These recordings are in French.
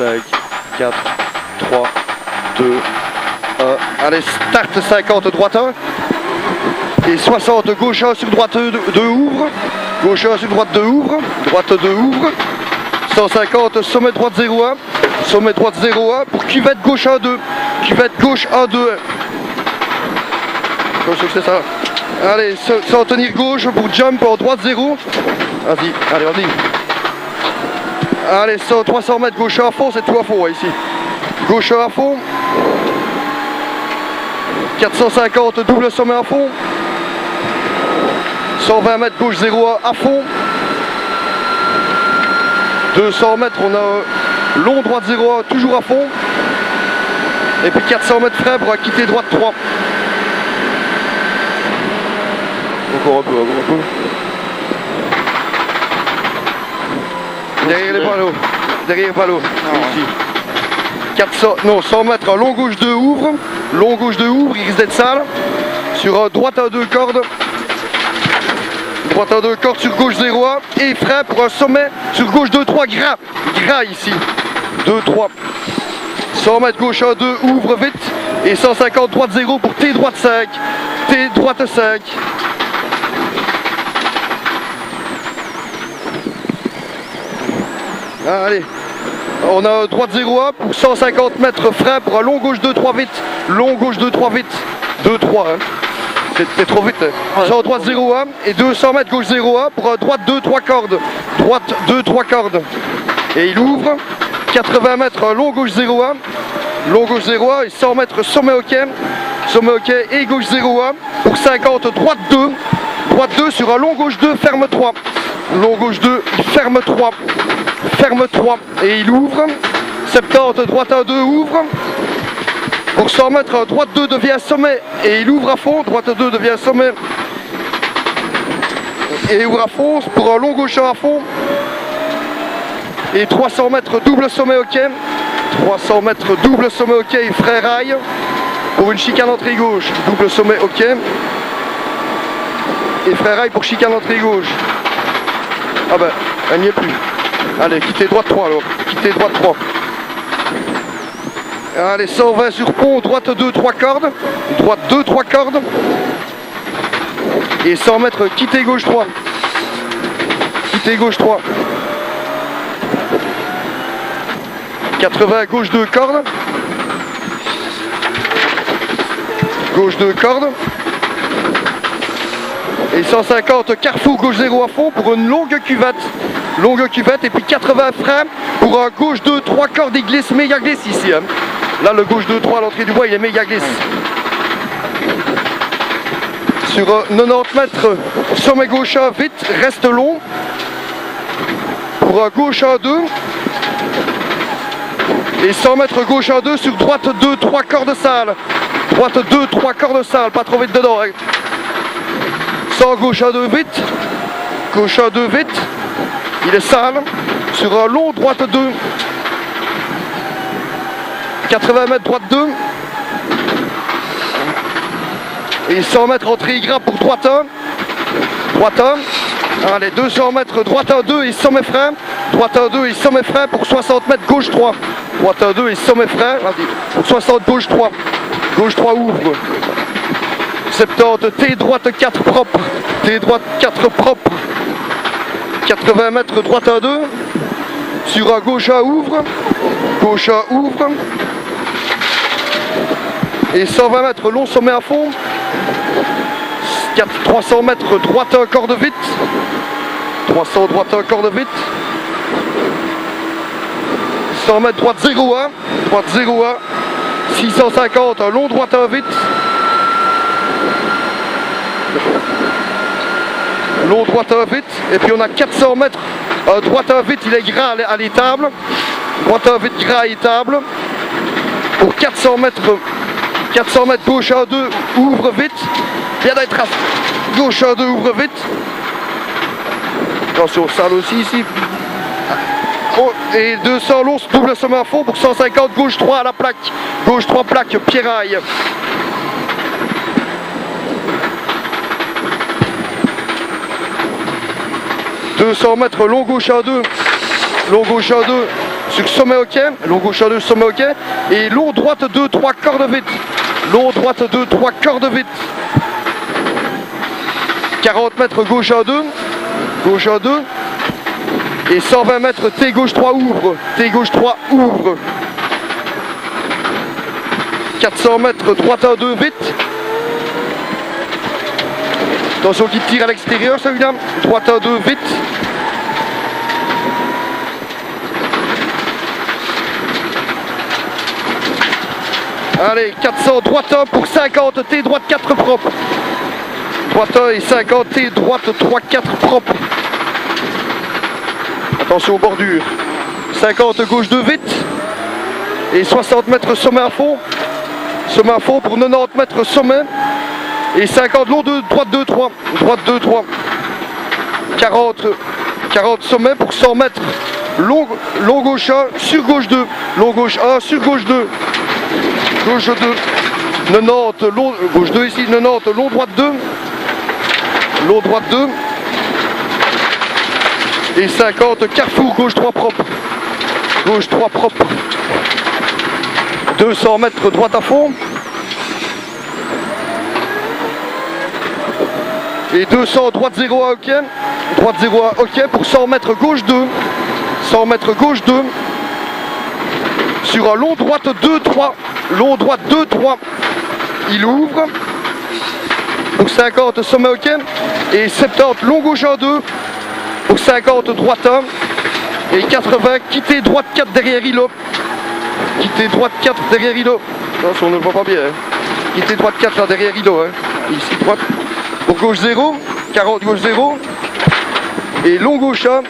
5, 4, 3, 2, 1. Allez, start 50 droite 1. Et 60 gauche 1 sur droite 2 ouvre. Gauche 1 sur droite 2 ouvre. Droite 2 ouvre. 150 sommet droite 0-1. Sommet droite 0-1 pour cuvette gauche 1-2. Cuvette gauche 1-2. C'est ça. Allez, sans tenir gauche pour jump en droite 0. Vas-y, allez, vas-y. Allez, 300 mètres gauche à fond, c'est tout à fond ici. Gauche à fond. 450 double sommet à fond. 120 mètres gauche 0 à fond. 200 mètres, on a long droite 0 toujours à fond. Et puis 400 mètres frais pour quitter droite 3. Encore un peu. Derrière les panneaux. Derrière les panneaux. Ici. 400, non, 100 mètres, long gauche 2 ouvre. Long gauche 2 ouvre, il risque d'être sale. Sur droite à 2 cordes. Droite à 2 cordes sur gauche 0-1. Et frais pour un sommet sur gauche 2-3 gras. Gras ici. 2-3. 100 mètres gauche 1-2 ouvre vite. Et 150 droite 0 pour T droite 5. T droite 5. Allez, on a droite 0-1 pour 150 mètres frein pour un long gauche 2-3 vite. Long gauche 2-3 vite. 2-3 hein. C'est trop vite. Hein. 100 droite 0-1 et 200 mètres gauche 0-1 pour un droite 2-3 cordes. Droite 2-3 cordes. Et il ouvre. 80 mètres long gauche 0-1. Long gauche 0-1 et 100 mètres sommet ok. Sommet ok et gauche 0-1 pour 50 droite 2. Droite 2 sur un long gauche 2 ferme 3. Long gauche 2 ferme 3. Ferme 3 et il ouvre. 70 droite 1 2 ouvre. Pour 100 mètres droite 2 devient sommet et il ouvre à fond. Droite 2 devient sommet et ouvre à fond pour un long gauche à fond. Et 300 mètres double sommet ok. 300 mètres double sommet ok et frais rail pour une chicane entrée gauche. Double sommet ok. Et frais rail pour chicane entrée gauche. Ah ben, elle n'y est plus. Allez, quittez droite 3 alors. Quittez droite 3. Allez, 120 sur pont, droite 2, 3 cordes. Droite 2, 3 cordes. Et 100 mètres, quittez gauche 3. Quittez gauche 3. 80, gauche 2 cordes. Gauche 2 cordes. Et 150, carrefour gauche 0 à fond pour une longue cuvette. Longue cuvette et puis 80 freins pour un gauche 2, 3 cordes et glisse, méga glisse ici. Hein. Là le gauche 2, 3 à l'entrée du bois il est méga glisse. Sur 90 mètres, sommet gauche 1 vite, reste long. Pour un gauche 1, 2. Et 100 mètres gauche 1, 2 sur droite 2, 3 cordes sales. Droite 2, 3 cordes sales, pas trop vite dedans. Hein. 100 gauche 1, 2 vite. Gauche 1, 2 vite. Il est sale, sur un long droite 2, 80 mètres droite 2, et 100 mètres entrée gras pour droite 1, droite 1, allez 200 mètres droite 1, 2 et sommet frein, droite 1, 2 et sommet frein pour 60 mètres gauche 3, droite 1, 2 et sommet frein, vas-y, pour 60 gauche 3, gauche 3 ouvre, 70 T droite 4 propre, T droite 4 propre, 80 mètres droite 1 2 sur un gauche 1 ouvre, gauche 1 ouvre et 120 mètres long sommet à fond, 300 mètres droite 1 corde vite, 300 droite 1 corde vite, 100 mètres droite 0-1, droite 0-1, 650 long droite 1 vite, long droite 1 vite, et puis on a 400 mètres droite 1 vite, il est gras à l'étable, droite 1 vite gras à l'étable, pour 400 mètres gauche 1 2 ouvre vite, bien d'être gauche 1 2 ouvre vite, attention sale aussi ici, oh, et 200 long double sommet à fond pour 150 gauche 3 à la plaque, gauche 3 plaque pierraille. « 200 mètres long gauche 1 2, long gauche 1 2, sur sommet hockey, long gauche 2, sommet hockey, et long droite 2, 3, corde vite. Long droite 2, 3, corde vite. 40 mètres gauche 2, gauche 2, et 120 mètres T gauche 3 ouvre, T gauche 3 ouvre. 400 mètres droite 2 vite. Attention qui tire à l'extérieur celui-là, droite 2 vite. Allez, 400, droite 1 pour 50, T, droite 4 propre. Droite 1 et 50, T, droite 3, 4 propre. Attention aux bordures. 50, gauche 2 vite. Et 60 mètres sommet à fond. Sommet à fond pour 90 mètres sommet. Et 50, long 2, droite 2, 3. Droite 2, 3. 40 sommet pour 100 mètres. Long gauche 1 sur gauche 2. Long gauche 1 sur gauche 2. Gauche 2, 90, long, gauche 2 ici, 90, long droite 2, long droite 2, et 50, carrefour, gauche 3 propre, gauche 3 propre, 200 mètres droite à fond, et 200, droite 0 à hockey, droite 0 à hockey pour 100 mètres gauche 2, 100 mètres gauche 2, sur un long droite 2, 3, long droite 2, 3, il ouvre, pour 50 sommet hockey, et 70 long gauche 1, 2, pour 50 droite 1, et 80 quitter droite 4 derrière îlot, quitter droite 4 derrière îlot, attention on ne le voit pas bien, hein. Quitter droite 4 là derrière îlot, hein. Ici droite, pour gauche 0, 40 gauche 0, et long gauche 1,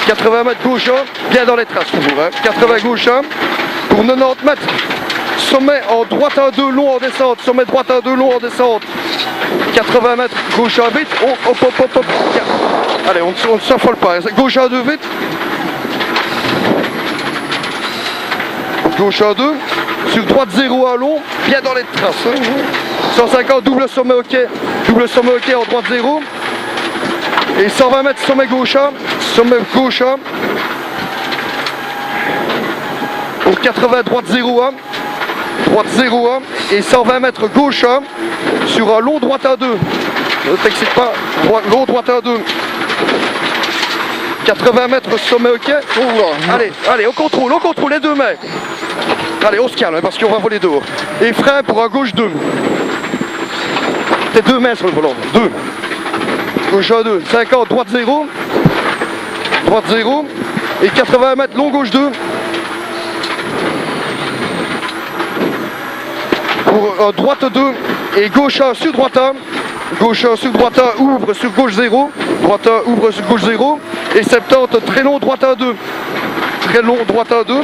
80 mètres gauche 1, bien dans les traces toujours, hein. 80 gauche 1, pour 90 mètres, sommet en droite 1, 2, long en descente, sommet droite 1, 2, long en descente, 80 mètres gauche 1, vite, oh, hop, hop, hop, hop, allez, on ne s'affole pas, hein. Gauche 1, 2, vite, gauche 1, 2, sur droite 0 à long, bien dans les traces, hein. 150, double sommet hockey en droite 0, et 120 mètres sommet gauche 1, pour 80 droite 0 1, et 120 mètres gauche 1, sur un long droite 1, 2, ne t'excite pas, long droite 1, 2, 80 mètres sommet hockey, allez, on contrôle les deux mains, allez, on se calme, hein, parce qu'on va voler dehors, et frein pour un gauche 2, t'es 2 mains sur le volant, 2, gauche 1, 2, 50, droite 0, et 80 mètres long gauche 2, pour droite 2, et gauche 1 sur droite 1, gauche 1 sur droite 1, ouvre sur gauche 0, droite 1 ouvre sur gauche 0, et 70, très long droite 1, 2, très long droite 1, 2,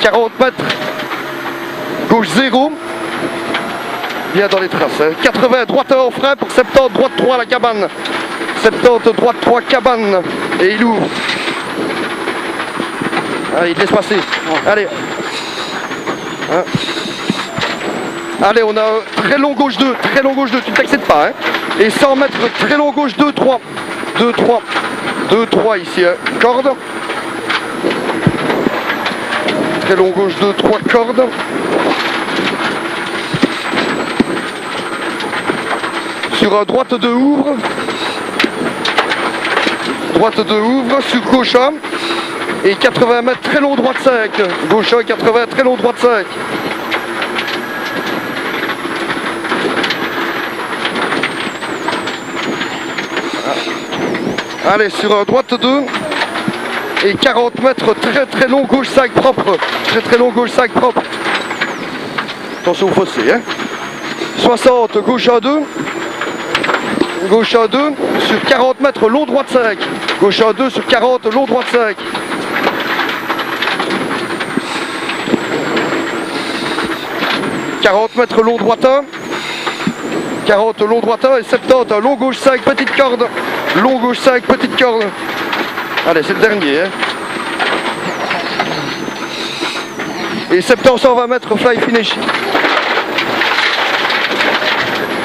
40 mètres, gauche 0, bien dans les traces, hein. 80, droite 1 en frein pour 70, droite 3 à la cabane, 70, droite 3 cabane, et il ouvre. Allez, il te laisse passer, allez. Hein. Allez, on a très long gauche 2, tu ne t'excites pas, hein. Et 100 mètres, très long gauche 2, 3, 2, 3, 2, 3 ici, hein. Corde. Très long gauche 2, 3, corde. Sur droite 2 ouvre. Droite 2 ouvre, sur gauche 1. Et 80 mètres, très long droite 5. Gauche 1, 80, très long droite 5. Allez, sur droite 2 et 40 mètres, très long gauche 5 propre, très long gauche 5 propre. Attention au fossé, hein. 60 gauche 1 2, gauche 1 2 sur 40 mètres long droite 5, gauche 1 2 sur 40 long droite 5. « 40 mètres long droite 1, 40 long droite 1 et 70, long gauche 5, petite corde, long gauche 5, petite corde. Allez, c'est le dernier. Hein. Et 70, 120 mètres, fly finish.